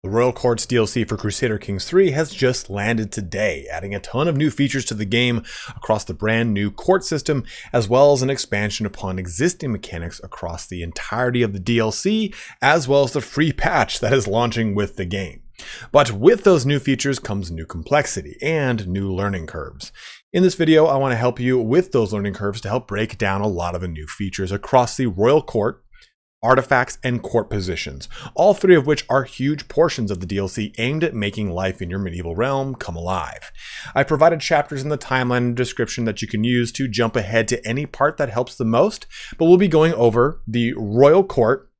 The Royal Courts DLC for Crusader Kings 3 has just landed today, adding a ton of new features to the game across the brand new court system, as well as an expansion upon existing mechanics across the entirety of the DLC, as well as the free patch that is launching with the game. But with those new features comes new complexity and new learning curves. In this video, I want to help you with those learning curves to help break down a lot of the new features across the Royal Court, artifacts, and court positions, all three of which are huge portions of the DLC aimed at making life in your medieval realm come alive. I provided chapters in the timeline and description that you can use to jump ahead to any part that helps the most, but we'll be going over the Royal Court,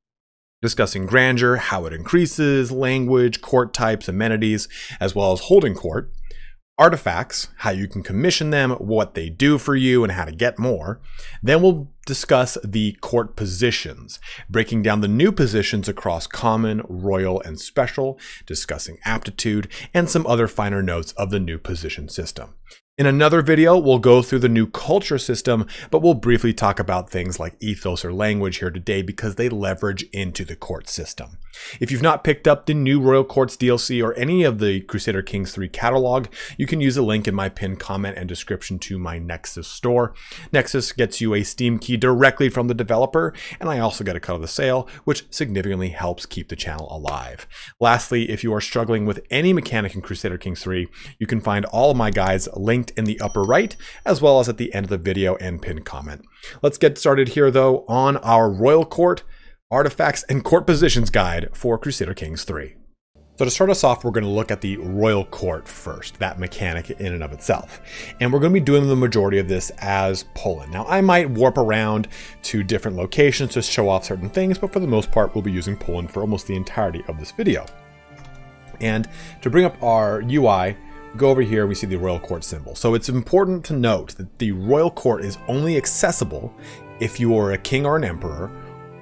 discussing grandeur, how it increases, language, court types, amenities, as well as holding court, artifacts, how you can commission them, what they do for you, and how to get more. Then we'll discuss the court positions, breaking down the new positions across common, royal, and special, discussing aptitude, and some other finer notes of the new position system. In another video, we'll go through the new culture system, but we'll briefly talk about things like ethos or language here today because they leverage into the court system. If you've not picked up the new Royal Courts DLC or any of the Crusader Kings 3 catalog, you can use a link in my pinned comment and description to my Nexus Store. Nexus gets you a Steam key directly from the developer, and I also get a cut of the sale, which significantly helps keep the channel alive. Lastly, if you are struggling with any mechanic in Crusader Kings 3, you can find all of my guides linked in the upper right, as well as at the end of the video and pinned comment. Let's get started here though on our Royal Court, Artifacts, and Court Positions guide for Crusader Kings 3. So to start us off, we're going to look at the Royal Court first, that mechanic in and of itself. And we're going to be doing the majority of this as Poland. Now, I might warp around to different locations to show off certain things, but for the most part, we'll be using Poland for almost the entirety of this video. And to bring up our UI, go over here, we see the Royal Court symbol. So it's important to note that the Royal Court is only accessible if you are a king or an emperor,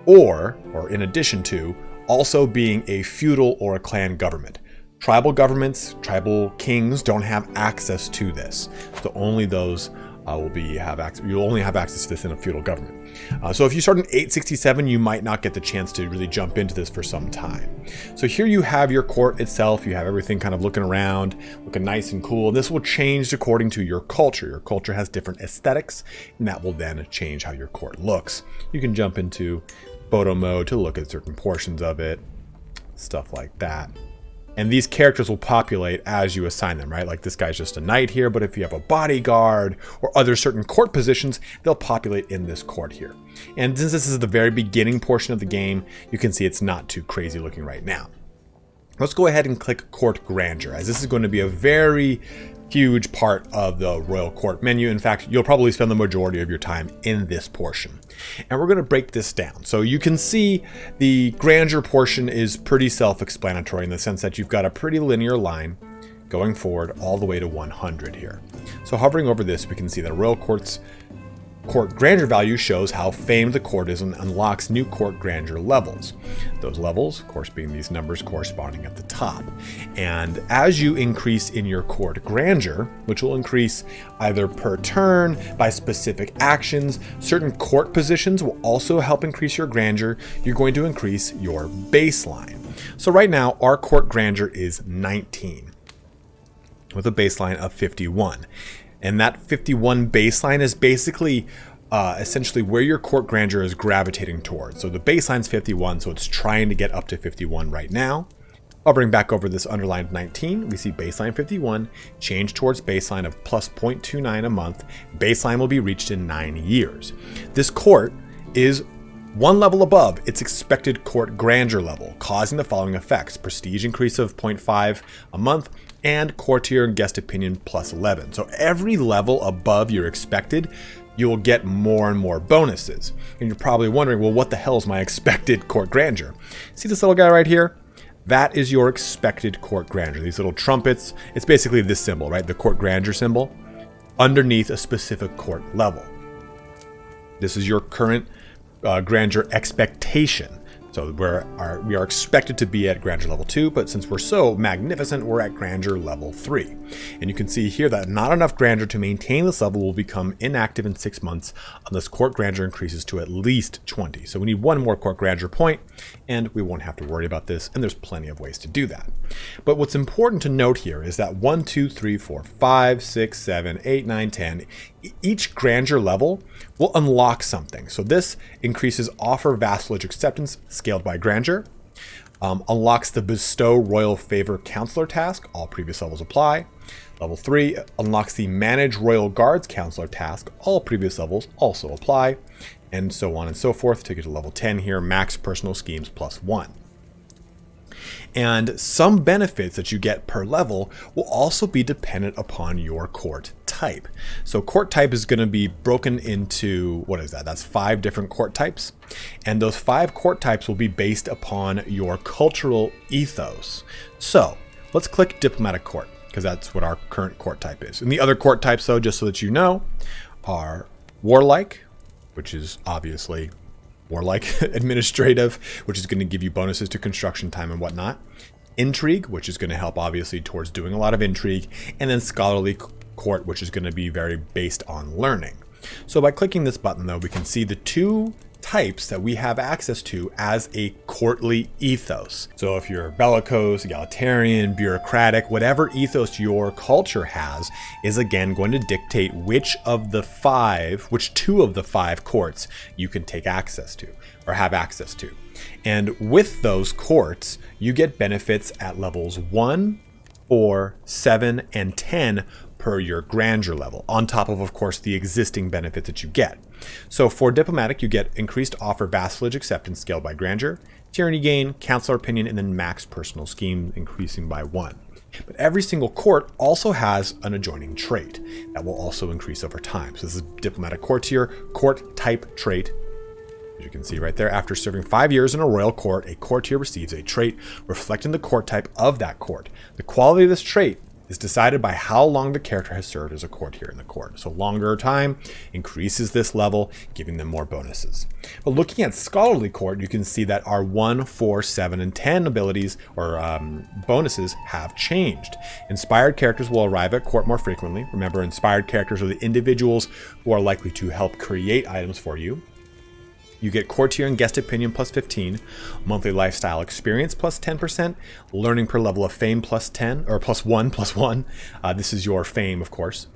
or in addition to, also being a feudal or a clan government. Tribal governments, tribal kings don't have access to this. So only those you'll only have access to this in a feudal government. So if you start in 867, you might not get the chance to really jump into this for some time. So here you have your court itself. You have everything kind of looking around, looking nice and cool. This will change according to your culture. Your culture has different aesthetics, and that will then change how your court looks. You can jump into photo mode to look at certain portions of it, stuff like that. And these characters will populate as you assign them, right? Like this guy's just a knight here, but if you have a bodyguard or other certain court positions, they'll populate in this court here. And since this is the very beginning portion of the game, you can see it's not too crazy looking right now. Let's go ahead and click Court Grandeur, as this is going to be a very huge part of the Royal Court menu. In fact, you'll probably spend the majority of your time in this portion. And we're going to break this down. So you can see the grandeur portion is pretty self-explanatory in the sense that you've got a pretty linear line going forward all the way to 100 here. So hovering over this, we can see that Royal Court's court grandeur value shows how famed the court is and unlocks new court grandeur levels. Those levels, of course, being these numbers corresponding at the top. And as you increase in your court grandeur, which will increase either per turn, by specific actions, certain court positions will also help increase your grandeur. You're going to increase your baseline. So right now, our court grandeur is 19 with a baseline of 51. And that 51 baseline is basically essentially where your court grandeur is gravitating towards. So the baseline's 51, so it's trying to get up to 51 right now. I'll bring back over this underlined 19. We see baseline 51, change towards baseline of plus 0.29 a month. Baseline will be reached in 9 years. This court is one level above its expected court grandeur level, causing the following effects: prestige increase of 0.5 a month, and courtier and guest opinion plus 11. So every level above your expected, you will get more and more bonuses. And you're probably wondering, well, what the hell is my expected court grandeur? See this little guy right here? That is your expected court grandeur. These little trumpets, it's basically this symbol, right? The court grandeur symbol underneath a specific court level. This is your current grandeur expectation. So So we are expected to be at grandeur level 2, but since we're so magnificent, we're at grandeur level 3. And you can see here that not enough grandeur to maintain this level will become inactive in 6 months unless court grandeur increases to at least 20. So we need one more court grandeur point, and we won't have to worry about this, and there's plenty of ways to do that. But what's important to note here is that 1, 2, 3, 4, 5, 6, 7, 8, 9, 10, each grandeur level will unlock something. So this increases offer vassalage acceptance scaled by grandeur, unlocks the bestow royal favor councilor task, all previous levels apply. Level 3 unlocks the manage royal guards councilor task, all previous levels also apply, and so on and so forth to get to level 10 here, max personal schemes +1. And some benefits that you get per level will also be dependent upon your court type. So court type is going to be broken into, what is that? That's 5 different court types. And those 5 court types will be based upon your cultural ethos. So let's click diplomatic court, because that's what our current court type is. And the other court types, though, just so that you know, are warlike, which is obviously warlike, administrative, which is going to give you bonuses to construction time and whatnot, intrigue, which is going to help obviously towards doing a lot of intrigue, and then scholarly court, which is going to be very based on learning. So by clicking this button, though, we can see the 2 types that we have access to as a courtly ethos. So if you're bellicose, egalitarian, bureaucratic, whatever ethos your culture has is again going to dictate which 2 of the 5 courts you can take access to or have access to. And with those courts, you get benefits at levels 1, 4, 7, and 10 per your grandeur level, on top of course, the existing benefits that you get. So for diplomatic, you get increased offer vassalage acceptance scaled by grandeur, tyranny gain, councilor opinion, and then max personal scheme increasing by 1. But every single court also has an adjoining trait that will also increase over time. So this is diplomatic court tier, court type trait. As you can see right there, after serving 5 years in a royal court, a courtier receives a trait reflecting the court type of that court. The quality of this trait is decided by how long the character has served as a courtier in the court. So longer time increases this level, giving them more bonuses. But looking at scholarly court, you can see that our 1, 4, 7, and 10 abilities or bonuses have changed. Inspired characters will arrive at court more frequently. Remember, inspired characters are the individuals who are likely to help create items for you. You get courtier and guest opinion +15, monthly lifestyle experience +10%, learning per level of fame +10 or +1. This is your fame, of course.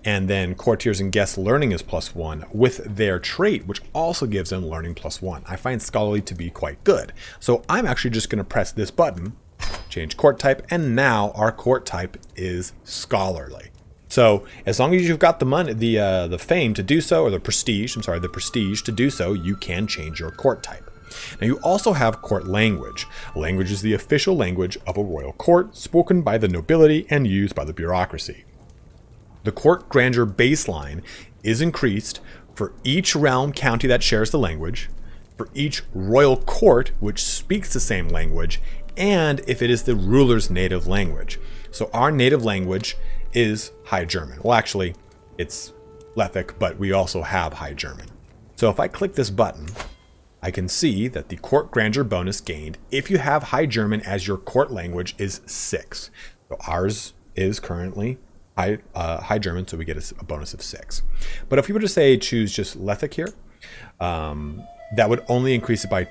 And then courtiers and guest learning is +1 with their trait, which also gives them learning +1. I find scholarly to be quite good. So I'm actually just going to press this button, change court type, and now our court type is scholarly. So as long as you've got the money, the fame to do so, or the prestige to do so, you can change your court type. Now you also have court language. Language is the official language of a royal court, spoken by the nobility and used by the bureaucracy. The court grandeur baseline is increased for each realm county that shares the language, for each royal court which speaks the same language, and if it is the ruler's native language. So our native language is High German. Well, actually, it's Lethic, but we also have High German. So if I click this button, I can see that the court grandeur bonus gained if you have High German as your court language is 6. So ours is currently High German, so we get a bonus of 6. But if we were to say choose just Lethic here, that would only increase it by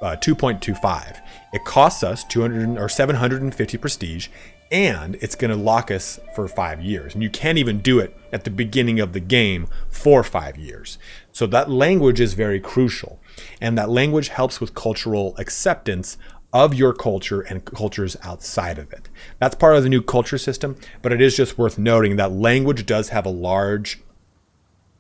2.25. It costs us 750 prestige, and it's going to lock us for 5 years. And you can't even do it at the beginning of the game for 5 years. So that language is very crucial. And that language helps with cultural acceptance of your culture and cultures outside of it. That's part of the new culture system, but it is just worth noting that language does have a large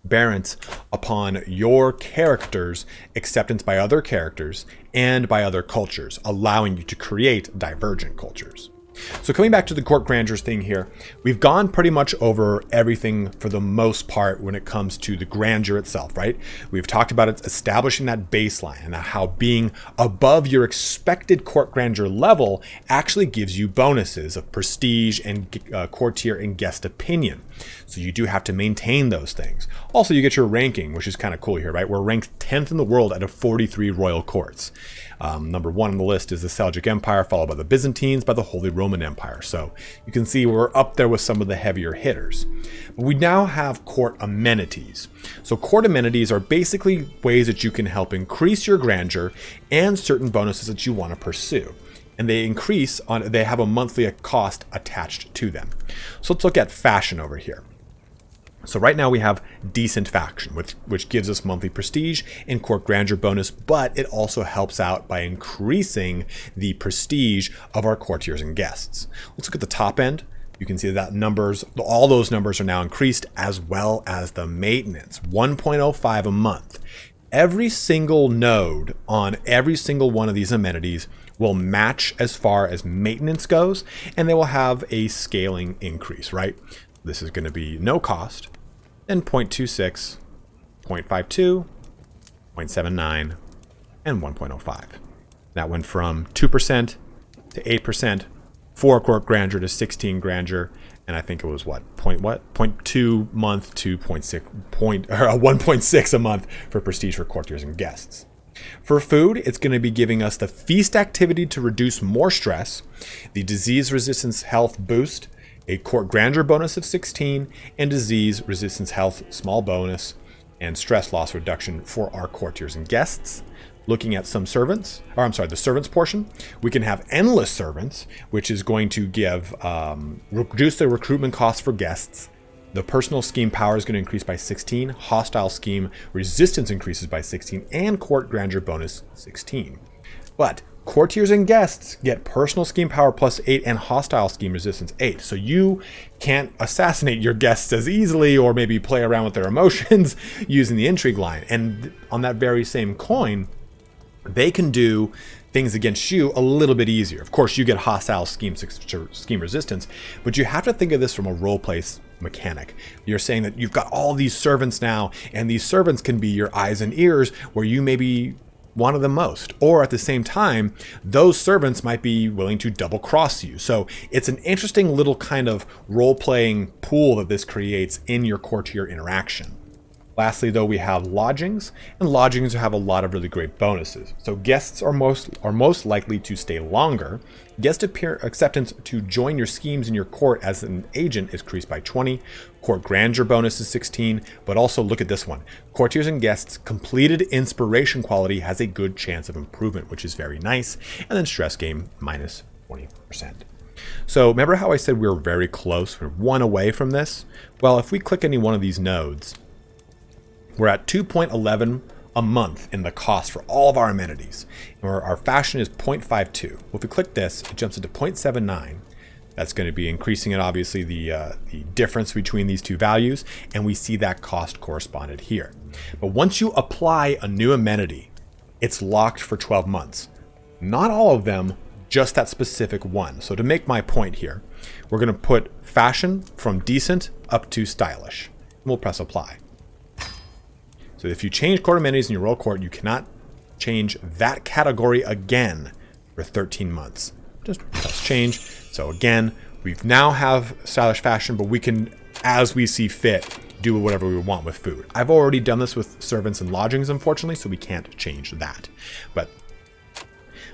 bearance upon your character's acceptance by other characters and by other cultures, allowing you to create divergent cultures. So coming back to the court grandeurs thing here, we've gone pretty much over everything for the most part when it comes to the grandeur itself, right? We've talked about it establishing that baseline and how being above your expected court grandeur level actually gives you bonuses of prestige and courtier and guest opinion. So you do have to maintain those things. Also, you get your ranking, which is kind of cool here, right? We're ranked 10th in the world out of 43 royal courts. Number 1 on the list is the Seljuk Empire, followed by the Byzantines, by the Holy Roman Empire. So you can see we're up there with some of the heavier hitters. But we now have court amenities. So court amenities are basically ways that you can help increase your grandeur and certain bonuses that you want to pursue. And they they have a monthly cost attached to them. So let's look at fashion over here. So right now we have decent fashion, which gives us monthly prestige and court grandeur bonus, but it also helps out by increasing the prestige of our courtiers and guests. Let's look at the top end. You can see that all those numbers are now increased, as well as the maintenance, 1.05 a month. Every single node on every single one of these amenities will match as far as maintenance goes, and they will have a scaling increase, right? This is going to be no cost, then 0.26, 0.52, 0.79, and 1.05. That went from 2% to 8%, 4 court grandeur to 16 grandeur, and I think it was 0.2 month to 1.6 a month for prestige for courtiers and guests. For food, it's going to be giving us the feast activity to reduce more stress, the disease resistance health boost, a court grandeur bonus of 16, and disease resistance health small bonus, and stress loss reduction for our courtiers and guests. Looking at some servants, the servants portion, we can have endless servants, which is going to give reduce the recruitment costs for guests. The personal scheme power is going to increase by 16, hostile scheme resistance increases by 16, and court grandeur bonus 16. But courtiers and guests get personal scheme power plus 8 and hostile scheme resistance 8. So you can't assassinate your guests as easily or maybe play around with their emotions using the intrigue line. And on that very same coin, they can do things against you a little bit easier. Of course, you get hostile scheme resistance, but you have to think of this from a role play mechanic. You're saying that you've got all these servants now, and these servants can be your eyes and ears where you maybe wanted them most, or at the same time, those servants might be willing to double cross you. So it's an interesting little kind of role-playing pool that this creates in your courtier interaction. Lastly, though, we have lodgings, and lodgings have a lot of really great bonuses. So guests are most likely to stay longer. Guest acceptance to join your schemes in your court as an agent is increased by 20. Court grandeur bonus is 16, but also look at this one. Courtiers and guests completed inspiration quality has a good chance of improvement, which is very nice. And then stress game minus 20%. So remember how I said we were very close? We're one away from this? Well, if we click any one of these nodes, we're at 2.11 a month in the cost for all of our amenities. And our fashion is 0.52. Well, if we click this, it jumps into 0.79. That's going to be increasing it, obviously, the difference between these two values. And we see that cost corresponded here. But once you apply a new amenity, it's locked for 12 months. Not all of them, just that specific one. So to make my point here, we're going to put fashion from decent up to stylish. And we'll press apply. So if you change court amenities in your royal court, you cannot change that category again for 13 months. Just press change. So again, we now have stylish fashion, but we can, as we see fit, do whatever we want with food. I've already done this with servants and lodgings, unfortunately, so we can't change that. But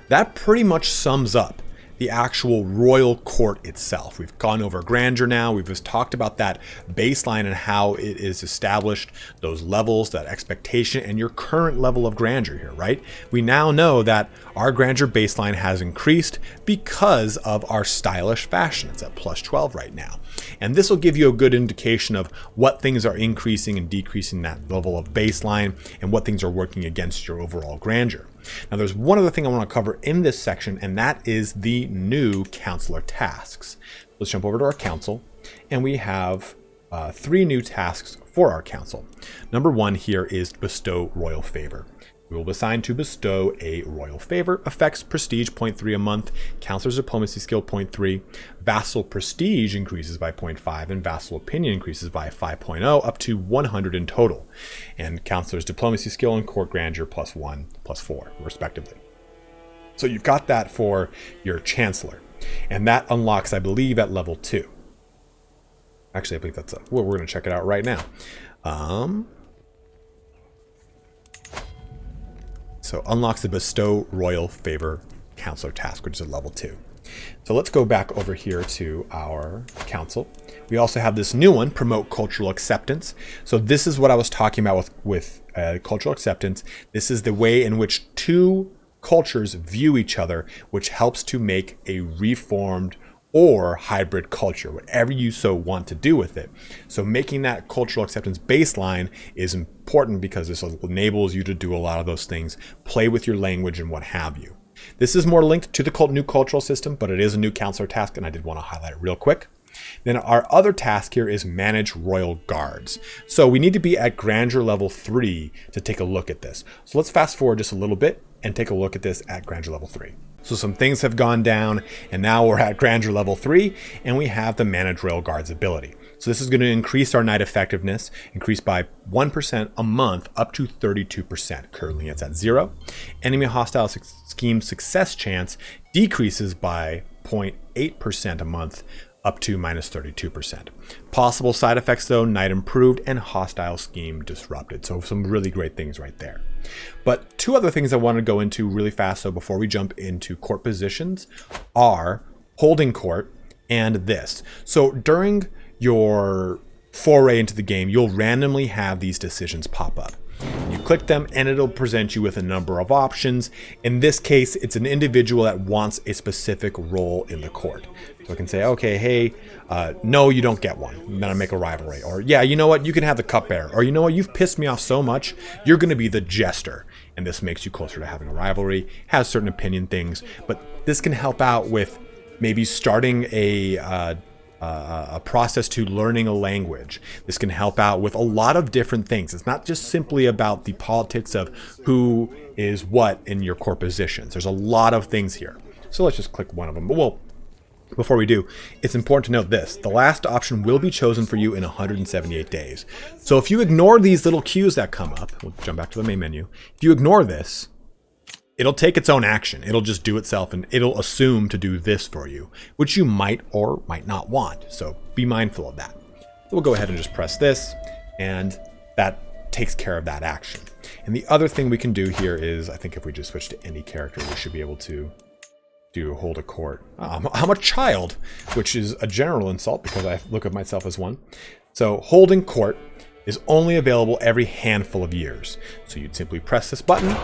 that pretty much sums up the actual royal court itself. We've gone over grandeur now. We've just talked about that baseline and how it is established, those levels, that expectation, and your current level of grandeur here, right? We now know that our grandeur baseline has increased because of our stylish fashion. It's at plus 12 right now. And this will give you a good indication of what things are increasing and decreasing that level of baseline and what things are working against your overall grandeur. Now, there's one other thing I want to cover in this section, and that is the new councilor tasks. Let's jump over to our council, and we have 3 new tasks for our council. Number 1 here is bestow royal favor. We will assign to bestow a royal favor. Effects prestige 0.3 a month. Councilor's diplomacy skill 0.3. Vassal prestige increases by 0.5 and vassal opinion increases by 5.0 up to 100 in total. And Councilor's diplomacy skill and court grandeur +1, +4 respectively. So you've got that for your Chancellor. And that unlocks, I believe, at level 2. Actually, I believe that's well, we're going to check it out right now. So unlocks the bestow royal favor counselor task, which is at level 2. So let's go back over here to our council. We also have this new one, promote cultural acceptance. So this is what I was talking about with cultural acceptance. This is the way in which two cultures view each other, which helps to make a reformed or hybrid culture, whatever you so want to do with it. So making that cultural acceptance baseline is important because this enables you to do a lot of those things, play with your language and what have you. This is more linked to the new cultural system, but it is a new counselor task, and I did want to highlight it real quick. Then our other task here is manage royal guards. So we need to be at grandeur level 3 to take a look at this. So let's fast forward just a little bit and take a look at this at grandeur level 3. So some things have gone down, and now we're at grandeur level 3, and we have the manage royal guards ability. So this is going to increase our knight effectiveness, increase by 1% a month up to 32%. Currently it's at 0. Enemy hostile scheme success chance decreases by 0.8% a month up to -32%. Possible side effects though, knight improved and hostile scheme disrupted. So some really great things right there. But two other things I want to go into really fast, so before we jump into court positions, are holding court and this. So during your foray into the game, you'll randomly have these decisions pop up. You click them and it'll present you with a number of options. In this case, it's an individual that wants a specific role in the court. So I can say, okay, hey, no, you don't get one. I'm gonna make a rivalry. Or yeah, you know what, you can have the cupbearer. Or you know what, you've pissed me off so much, you're gonna be the jester. And this makes you closer to having a rivalry, has certain opinion things, but this can help out with maybe starting a process to learning a language. This can help out with a lot of different things. It's not just simply about the politics of who is what in your core positions. There's a lot of things here. So let's just click one of them. Well, before we do, it's important to note this. The last option will be chosen for you in 178 days. So if you ignore these little cues that come up, we'll jump back to the main menu. If you ignore this, it'll take its own action. It'll just do itself and it'll assume to do this for you, which you might or might not want. So be mindful of that. So we'll go ahead and just press this, and that takes care of that action. And the other thing we can do here is, I think if we just switch to any character, we should be able to do hold a court. I'm a child, which is a general insult because I look at myself as one. So holding court is only available every handful of years. So you'd simply press this button.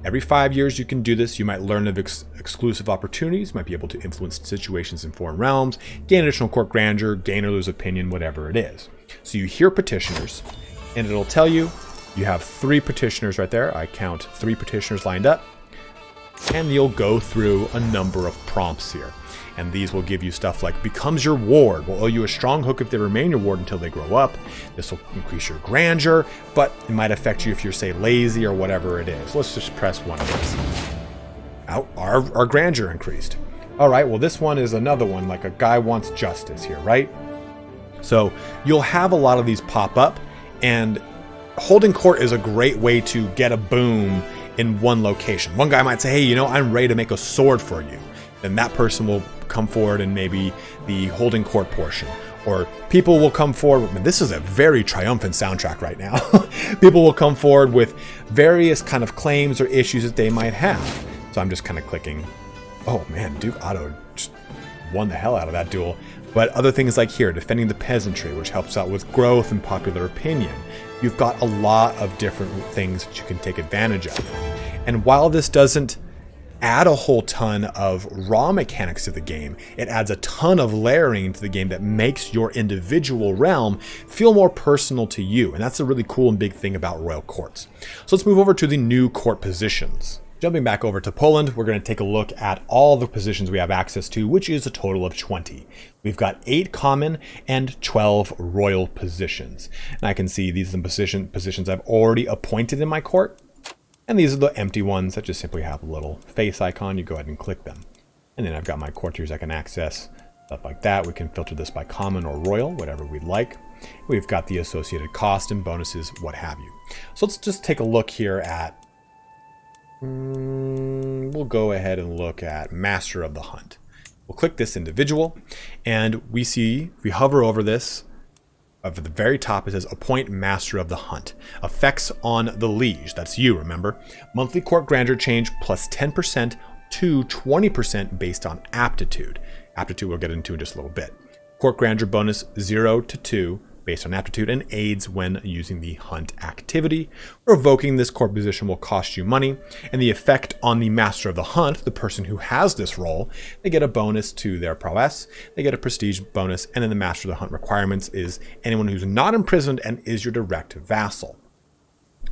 Every 5 years you can do this. You might learn of exclusive opportunities, might be able to influence situations in foreign realms, gain additional court grandeur, gain or lose opinion, whatever it is. So you hear petitioners, and it'll tell you you have 3 petitioners right there. I count 3 petitioners lined up, and you'll go through a number of prompts here. And these will give you stuff like becomes your ward, will owe you a strong hook if they remain your ward until they grow up. This will increase your grandeur, but it might affect you if you're, say, lazy or whatever it is. Let's just press one of these. Our grandeur increased. All right, well, this one is another one, like a guy wants justice here, right? So you'll have a lot of these pop up, and holding court is a great way to get a boom in one location. One guy might say, hey, you know, I'm ready to make a sword for you. Then that person will come forward in maybe the holding court portion. Or people will come forward, this is a very triumphant soundtrack right now. People will come forward with various kind of claims or issues that they might have. So I'm just kind of clicking. Oh man, Duke Otto just won the hell out of that duel. But other things like here, defending the peasantry, which helps out with growth and popular opinion. You've got a lot of different things that you can take advantage of. And while this doesn't add a whole ton of raw mechanics to the game, it adds a ton of layering to the game that makes your individual realm feel more personal to you. And that's a really cool and big thing about royal courts. So let's move over to the new court positions. Jumping back over to Poland, we're going to take a look at all the positions we have access to, which is a total of 20. We've got 8 common and 12 royal positions. And I can see these are the positions I've already appointed in my court. And these are the empty ones that just simply have a little face icon. You go ahead and click them. And then I've got my courtiers I can access, stuff like that. We can filter this by common or royal, whatever we'd like. We've got the associated cost and bonuses, what have you. So let's just take a look here at, we'll go ahead and look at Master of the Hunt. We'll click this individual, and we see, if we hover over this, at the very top, it says appoint Master of the Hunt. Effects on the liege, that's you, remember. Monthly court grandeur change plus 10% to 20% based on aptitude. Aptitude we'll get into in just a little bit. Court grandeur bonus 0 to 2 based on aptitude and aids when using the hunt activity. Revoking this court position will cost you money, and the effect on the Master of the Hunt, the person who has this role, they get a bonus to their prowess, they get a prestige bonus, and then the Master of the Hunt requirements is anyone who's not imprisoned and is your direct vassal.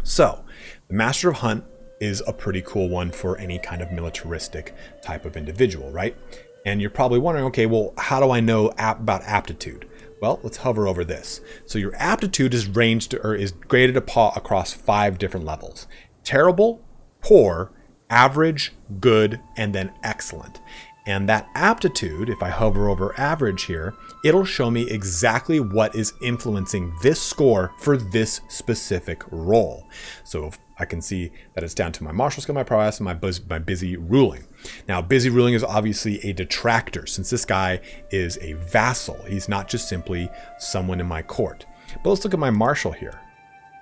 So, the Master of Hunt is a pretty cool one for any kind of militaristic type of individual, right? And you're probably wondering, okay, well, how do I know about aptitude? Well, let's hover over this. So your aptitude is ranged or is graded across 5 different levels. Terrible, poor, average, good, and then excellent. And that aptitude, if I hover over average here, it'll show me exactly what is influencing this score for this specific role. So if I can see that it's down to my martial skill, my prowess, and my busy ruling. Now, busy ruling is obviously a detractor, since this guy is a vassal. He's not just simply someone in my court. But let's look at my marshal here.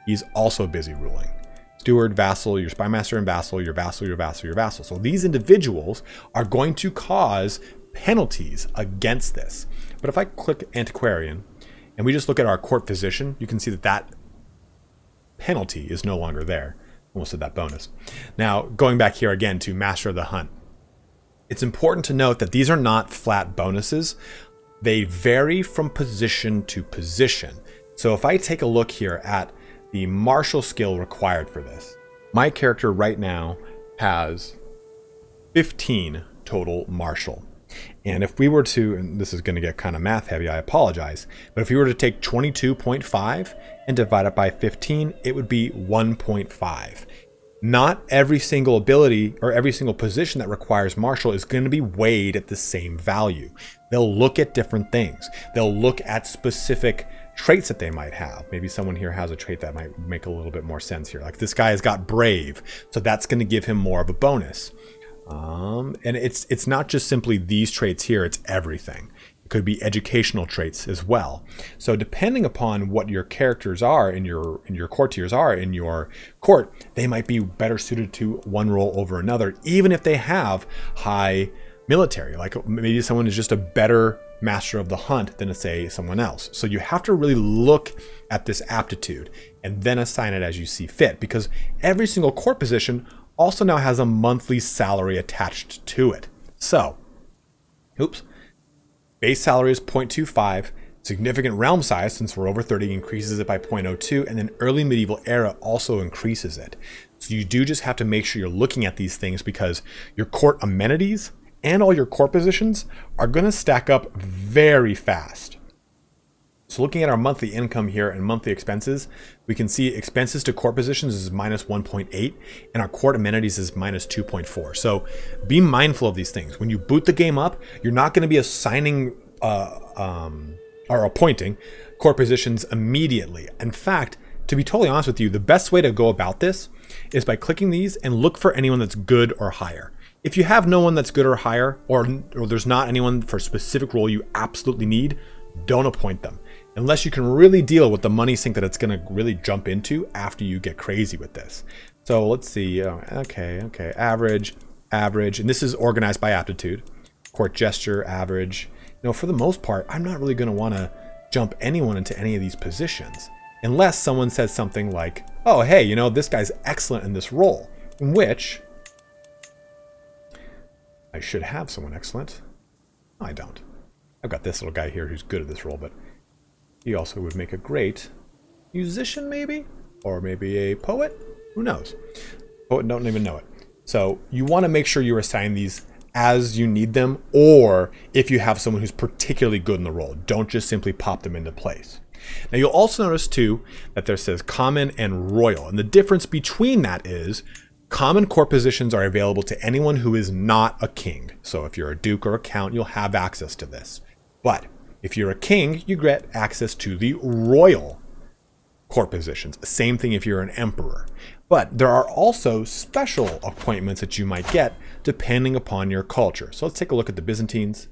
He's also busy ruling. Steward, vassal, your spymaster and vassal, your vassal, your vassal, your vassal. So these individuals are going to cause penalties against this. But if I click Antiquarian, and we just look at our court physician, you can see that that penalty is no longer there. Almost said that bonus. Now, going back here again to Master of the Hunt. It's important to note that these are not flat bonuses. They vary from position to position. So if I take a look here at the martial skill required for this, my character right now has 15 total martial. And if we were to, and this is going to get kind of math heavy, I apologize, but if we were to take 22.5 and divide it by 15, it would be 1.5. Not every single ability or every single position that requires martial is going to be weighed at the same value. They'll look at different things. They'll look at specific traits that they might have. Maybe someone here has a trait that might make a little bit more sense here. Like this guy has got brave, so that's going to give him more of a bonus. And it's not just simply these traits here, it's everything. It could be educational traits as well. So depending upon what your characters are in your courtiers are in your court, they might be better suited to one role over another, even if they have high military. Like maybe someone is just a better Master of the Hunt than, say, someone else. So you have to really look at this aptitude and then assign it as you see fit, because every single court position also now has a monthly salary attached to it. So, base salary is 0.25, significant realm size, since we're over 30, increases it by 0.02, and then early medieval era also increases it. So you do just have to make sure you're looking at these things, because your court amenities and all your court positions are going to stack up very fast. So looking at our monthly income here and monthly expenses, we can see expenses to court positions is minus 1.8 and our court amenities is minus 2.4. So be mindful of these things. When you boot the game up, you're not going to be assigning or appointing court positions immediately. In fact, to be totally honest with you, the best way to go about this is by clicking these and look for anyone that's good or higher. If you have no one that's good or higher, or there's not anyone for a specific role you absolutely need, don't appoint them. Unless you can really deal with the money sink that it's going to really jump into after you get crazy with this. So let's see. Okay. Average. And this is organized by aptitude. Court gesture, average. For the most part, I'm not really going to want to jump anyone into any of these positions. Unless someone says something like, oh, hey, this guy's excellent in this role. In which I should have someone excellent. No, I don't. I've got this little guy here who's good at this role, but he also would make a great musician, maybe? Or maybe a poet? Who knows? Poet don't even know it. So you want to make sure you assign these as you need them, or if you have someone who's particularly good in the role. Don't just simply pop them into place. Now you'll also notice too that there says common and royal. And the difference between that is Common court positions are available to anyone who is not a king. So if you're a duke or a count, you'll have access to this. But if you're a king, you get access to the royal court positions. Same thing if you're an emperor. But there are also special appointments that you might get depending upon your culture. So let's take a look at the Byzantines.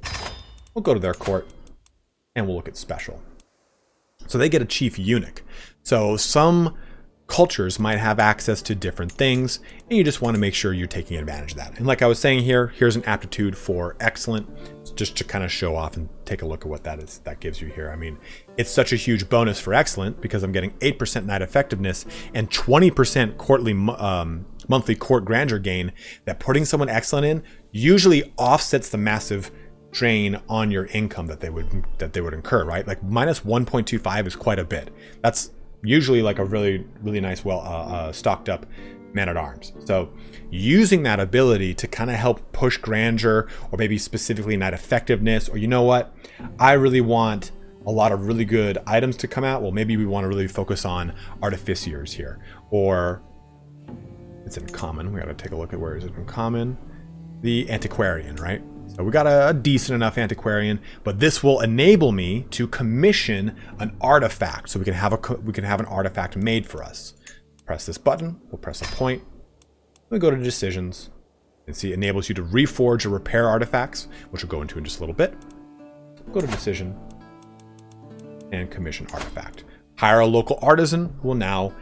We'll go to their court and we'll look at special. So they get a chief eunuch. So some cultures might have access to different things, and you just want to make sure you're taking advantage of that. And like I was saying here, here's an aptitude for excellent, just to kind of show off and take a look at what that gives you here. I mean, it's such a huge bonus for excellent because I'm getting 8% knight effectiveness and 20% quarterly monthly court grandeur gain, that putting someone excellent in usually offsets the massive drain on your income that they would incur, right? Like minus 1.25 is quite a bit. That's usually like a really nice, well stocked up man-at-arms. So using that ability to kind of help push grandeur, or maybe specifically knight effectiveness, or you know what, I really want a lot of really good items to come out. Well, maybe we want to really focus on artificiers here, or it's in common. We got to take a look at where is it in common. The antiquarian, right? So we got a decent enough antiquarian, but this will enable me to commission an artifact. So we can have an artifact made for us. Press this button. We'll press a point. We go to decisions, and see, it enables you to reforge or repair artifacts, which we'll go into in just a little bit. Go to decision and commission artifact. Hire a local artisan who will now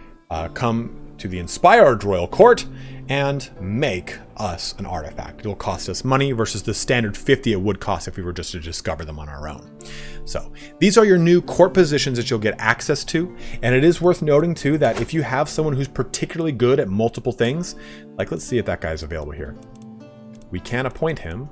come to the inspired royal court and make us an artifact. It'll cost us money versus the standard 50 it would cost if we were just to discover them on our own. So these are your new court positions that you'll get access to. And it is worth noting too that if you have someone who's particularly good at multiple things, like let's see if that guy's available here. We can appoint him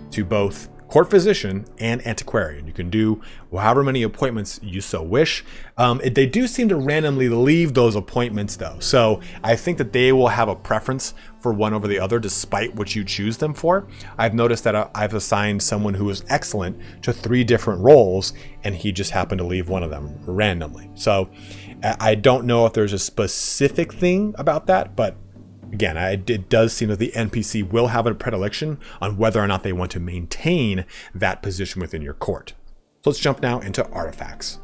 to both court physician and antiquarian. You can do however many appointments you so wish. They do seem to randomly leave those appointments though. So I think that they will have a preference for one over the other despite what you choose them for. I've noticed that I've assigned someone who is excellent to 3 different roles, and he just happened to leave one of them randomly. So I don't know if there's a specific thing about that, but again, it does seem that the NPC will have a predilection on whether or not they want to maintain that position within your court. So let's jump now into artifacts.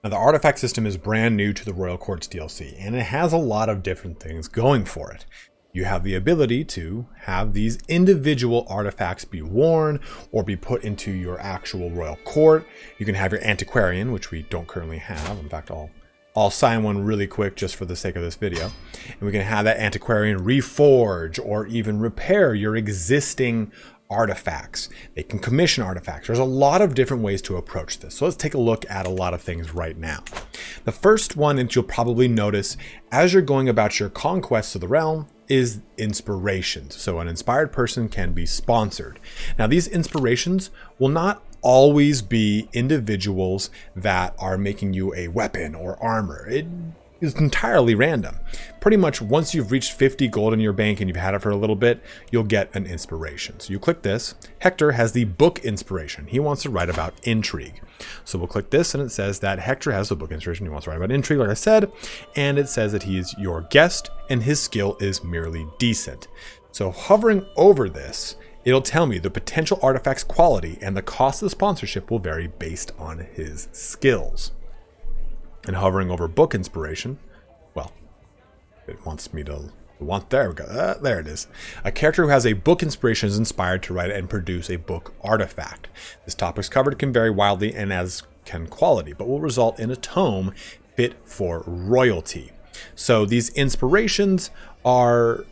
Now the artifact system is brand new to the Royal Courts DLC, and it has a lot of different things going for it. You have the ability to have these individual artifacts be worn or be put into your actual royal court. You can have your antiquarian, which we don't currently have. In fact, I'll sign one really quick just for the sake of this video. And we can have that antiquarian reforge or even repair your existing artifacts. They can commission artifacts. There's a lot of different ways to approach this. So let's take a look at a lot of things right now. The first one that you'll probably notice as you're going about your conquests of the realm is inspirations. So an inspired person can be sponsored. Now these inspirations will not always be individuals that are making you a weapon or armor. It is entirely random. Pretty much once you've reached 50 gold in your bank and you've had it for a little bit, you'll get an inspiration. So you click this. Hector has the book inspiration. He wants to write about intrigue. So we'll click this and it says that Hector has the book inspiration. He wants to write about intrigue, like I said, and it says that he is your guest and his skill is merely decent. So hovering over this, it'll tell me the potential artifact's quality, and the cost of the sponsorship will vary based on his skills. And hovering over book inspiration, well, it wants me to there we go. There it is. A character who has a book inspiration is inspired to write and produce a book artifact. This topics covered can vary wildly, and as can quality, but will result in a tome fit for royalty. So these inspirations are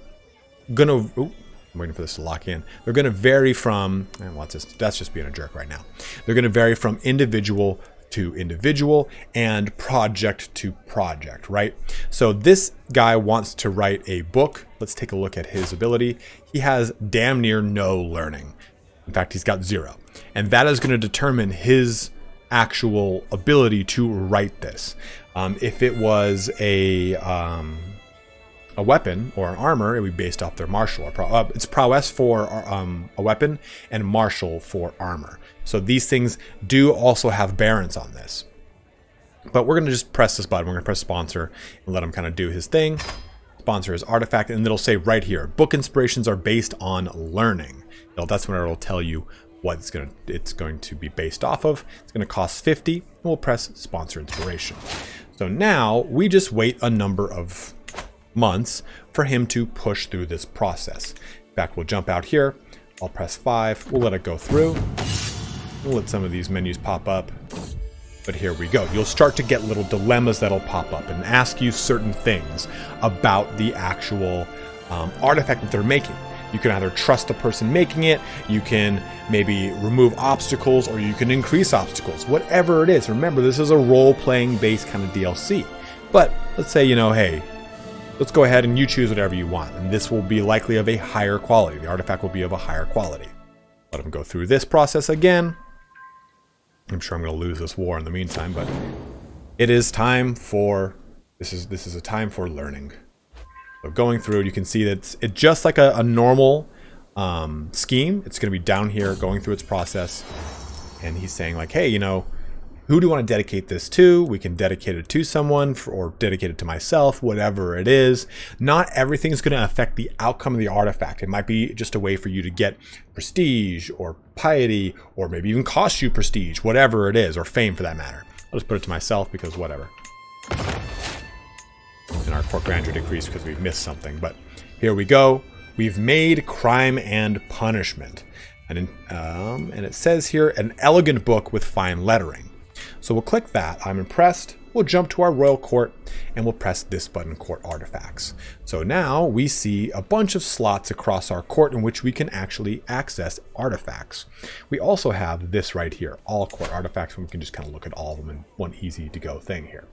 gonna. I'm waiting for this to lock in. They're going to vary from, that's just being a jerk right now. They're going to vary from individual to individual and project to project, right? So this guy wants to write a book. Let's take a look at his ability. He has damn near no learning. In fact, he's got 0. And that is going to determine his actual ability to write this. If it was a weapon or an armor, it would be based off their martial. It's prowess for a weapon and martial for armor. So these things do also have bearings on this. But we're going to just press this button. We're going to press sponsor and let him kind of do his thing. sponsor his artifact, and it'll say right here, book inspirations are based on learning. That's when it'll tell you what it's going to be based off of. It's going to cost 50, and we'll press sponsor inspiration. So now we just wait a number of months for him to push through this process. In fact, we'll jump out here. I'll press 5. We'll let it go through. We'll let some of these menus pop up. But here we go. You'll start to get little dilemmas that'll pop up and ask you certain things about the actual artifact that they're making. You can either trust the person making it, you can maybe remove obstacles, or you can increase obstacles. Whatever it is. Remember, this is a role-playing based kind of DLC. But let's say, hey, let's go ahead and you choose whatever you want. And this will be likely of a higher quality. The artifact will be of a higher quality. Let them go through this process again. I'm sure I'm going to lose this war in the meantime, but it is time for, this is a time for learning. So going through, you can see that it's just like a normal scheme. It's going to be down here going through its process. And he's saying like, hey, who do you want to dedicate this to? We can dedicate it to someone or dedicate it to myself, whatever it is. Not everything is going to affect the outcome of the artifact. It might be just a way for you to get prestige or piety, or maybe even cost you prestige, whatever it is, or fame for that matter. I'll just put it to myself because whatever. And our court grandeur decreased because we've missed something. But here we go. We've made crime and punishment. And it says here, an elegant book with fine lettering. So we'll click that. I'm impressed. We'll jump to our royal court and we'll press this button, court artifacts. So now we see a bunch of slots across our court in which we can actually access artifacts. We also have this right here, all court artifacts, and we can just kind of look at all of them in one easy to go thing here.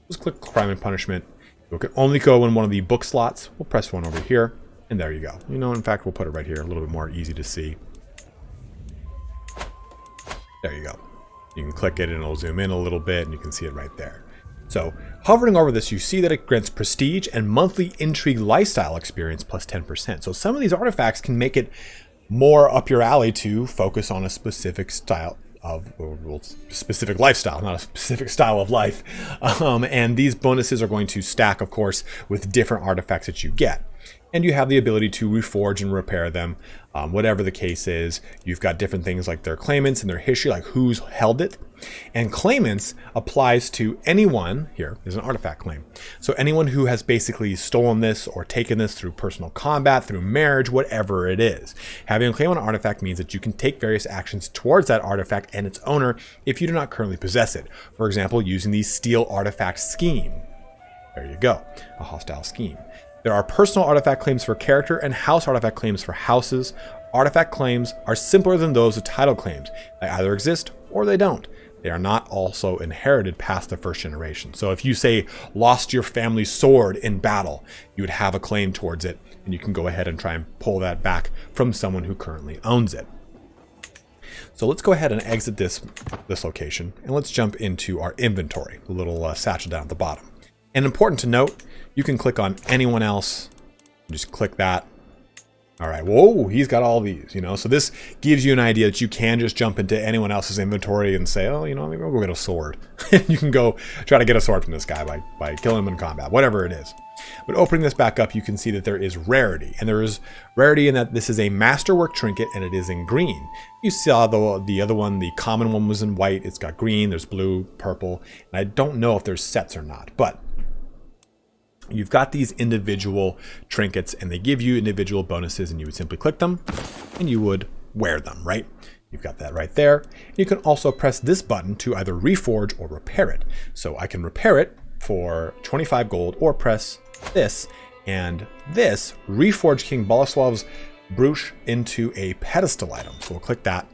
Let's click crime and punishment. We can only go in one of the book slots. We'll press one over here, and there you go. In fact, we'll put it right here, a little bit more easy to see. There you go. You can click it and it'll zoom in a little bit, and you can see it right there. So hovering over this, you see that it grants prestige and monthly intrigue lifestyle experience plus 10%. So some of these artifacts can make it more up your alley to focus on a specific style of, well, specific lifestyle, not a specific style of life. And these bonuses are going to stack, of course, with different artifacts that you get. And you have the ability to reforge and repair them, whatever the case is. You've got different things like their claimants and their history, like who's held it. And claimants applies to anyone, here is an artifact claim. So anyone who has basically stolen this or taken this through personal combat, through marriage, whatever it is. Having a claim on an artifact means that you can take various actions towards that artifact and its owner if you do not currently possess it. For example, using the steal artifact scheme. There you go, a hostile scheme. There are personal artifact claims for character and house artifact claims for houses. Artifact claims are simpler than those of title claims. They either exist or they don't. They are not also inherited past the first generation. So if you say lost your family's sword in battle, you would have a claim towards it, and you can go ahead and try and pull that back from someone who currently owns it. So let's go ahead and exit this location, and let's jump into our inventory, the little satchel down at the bottom. And important to note, you can click on anyone else, just click that. All right, whoa, he's got all these, so this gives you an idea that you can just jump into anyone else's inventory and say, oh, maybe I'll go get a sword. You can go try to get a sword from this guy by killing him in combat, whatever it is. But opening this back up, you can see that there is rarity, and there is rarity in that this is a masterwork trinket and it is in green. You saw the other one, the common one was in white. It's got green, there's blue, purple, and I don't know if there's sets or not, but you've got these individual trinkets and they give you individual bonuses, and you would simply click them and you would wear them, right? You've got that right there. You can also press this button to either reforge or repair it. So I can repair it for 25 gold or press this, and this reforge King Boleslav's brooch into a pedestal item. So we'll click that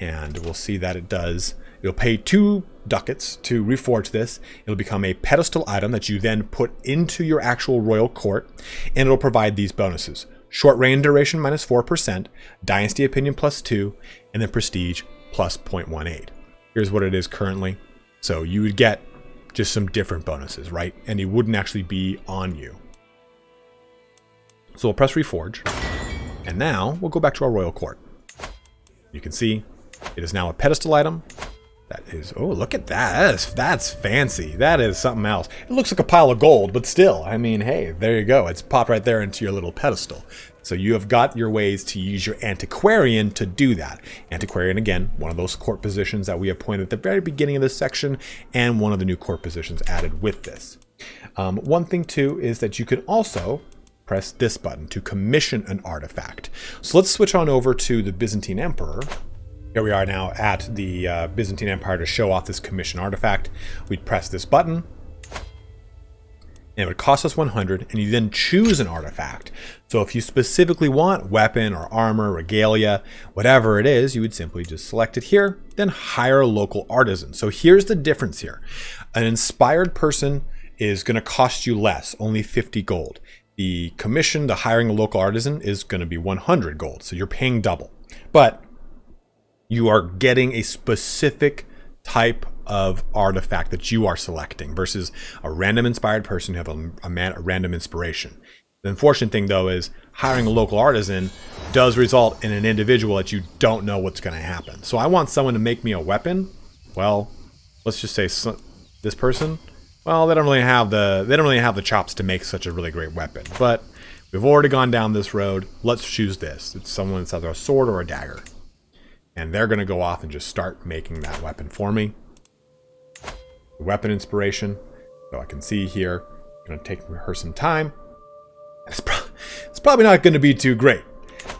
and we'll see that it does. You'll pay 2 ducats to reforge this. It'll become a pedestal item that you then put into your actual royal court, and it'll provide these bonuses. Short reign duration minus 4%, dynasty opinion plus 2, and then prestige plus 0.18. Here's what it is currently. So you would get just some different bonuses, right? And it wouldn't actually be on you. So we'll press reforge, and now we'll go back to our royal court. You can see it is now a pedestal item. That is, oh, look at that. That's fancy. That is something else. It looks like a pile of gold, but still, I mean, hey, there you go. It's popped right there into your little pedestal. So you have got your ways to use your antiquarian to do that. Antiquarian, again, one of those court positions that we appointed at the very beginning of this section, and one of the new court positions added with this. One thing too is that you can also press this button to commission an artifact. So let's switch on over to the Byzantine Emperor. Here we are now at the Byzantine Empire to show off this commission artifact. We'd press this button, and it would cost us 100, and you then choose an artifact. So if you specifically want weapon or armor, regalia, whatever it is, you would simply just select it here, then hire a local artisan. So here's the difference here. An inspired person is going to cost you less, only 50 gold. The commission to hiring a local artisan is going to be 100 gold, so you're paying double. But you are getting a specific type of artifact that you are selecting versus a random inspired person who have a random inspiration. The unfortunate thing, though, is hiring a local artisan does result in an individual that you don't know what's going to happen. So I want someone to make me a weapon. Well, let's just say this person. Well, they don't really have the chops to make such a really great weapon. But we've already gone down this road. Let's choose this. It's someone that's either a sword or a dagger. And they're going to go off and just start making that weapon for me. The weapon inspiration. So I can see here, it's going to take her some time. It's probably not going to be too great.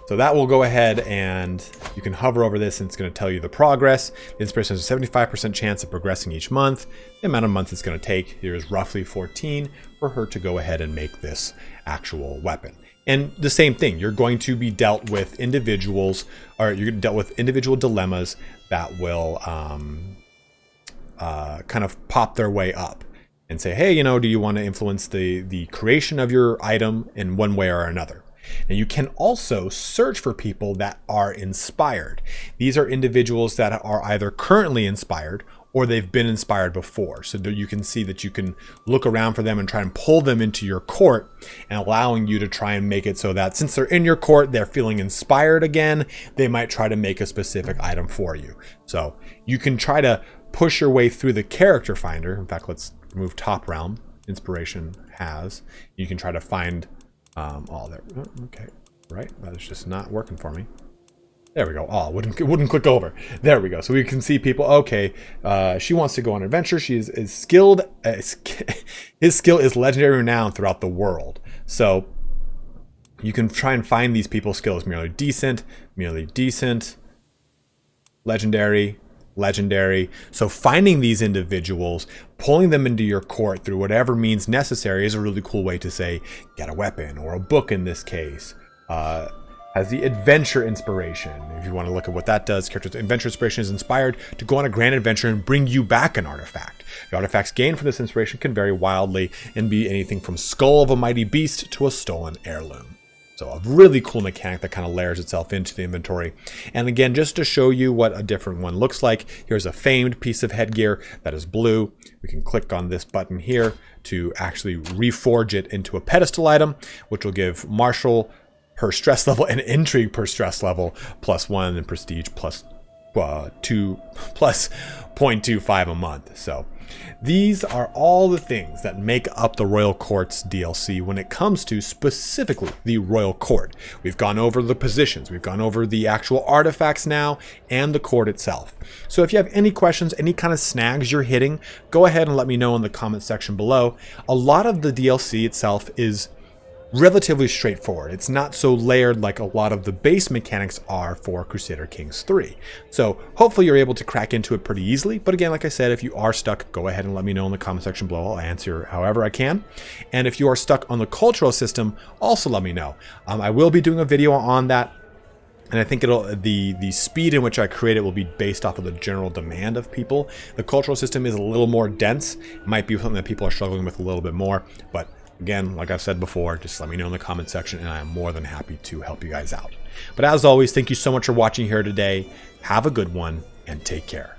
So that will go ahead and you can hover over this and it's going to tell you the progress. The inspiration has a 75% chance of progressing each month. The amount of months it's going to take here is roughly 14 for her to go ahead and make this actual weapon. And the same thing, you're going to be dealt with individuals, or you're dealt with individual dilemmas that will kind of pop their way up and say, hey, you know, do you want to influence the creation of your item in one way or another? And you can also search for people that are inspired. These are individuals that are either currently inspired or they've been inspired before. So that you can see that you can look around for them and try and pull them into your court and allowing you to try and make it so that since they're in your court, they're feeling inspired again, they might try to make a specific item for you. So you can try to push your way through the character finder. In fact, let's remove top realm. Inspiration has. You can try to find all there. Okay, right. That's just not working for me. There we go. Oh, it wouldn't click over. There we go. So we can see people. Okay, she wants to go on an adventure. She is skilled. His skill is legendary renowned throughout the world. So you can try and find these people's skills. Merely decent, legendary. So finding these individuals, pulling them into your court through whatever means necessary is a really cool way to say, get a weapon or a book in this case. Has the adventure inspiration. If you want to look at what that does, character's adventure inspiration is inspired to go on a grand adventure and bring you back an artifact. The artifacts gained from this inspiration can vary wildly and be anything from skull of a mighty beast to a stolen heirloom. So a really cool mechanic that kind of layers itself into the inventory. And again, just to show you what a different one looks like, here's a famed piece of headgear that is blue. We can click on this button here to actually reforge it into a pedestal item, which will give martial per stress level and intrigue per stress level +1 and prestige plus 0.25 a month. So these are all the things that make up the Royal Court's DLC when it comes to specifically the Royal Court. We've gone over the positions, we've gone over the actual artifacts now, and the court itself. So if you have any questions, any kind of snags you're hitting, go ahead and let me know in the comment section below. A lot of the DLC itself is relatively straightforward. It's not so layered like a lot of the base mechanics are for Crusader Kings 3. So hopefully you're able to crack into it pretty easily. But again, like I said, if you are stuck, go ahead and let me know in the comment section below. I'll answer however I can. And if you are stuck on the cultural system, also let me know. I will be doing a video on that. And I think the speed in which I create it will be based off of the general demand of people. The cultural system is a little more dense. It might be something that people are struggling with a little bit more, but again, like I've said before, just let me know in the comment section and I am more than happy to help you guys out. But as always, thank you so much for watching here today. Have a good one and take care.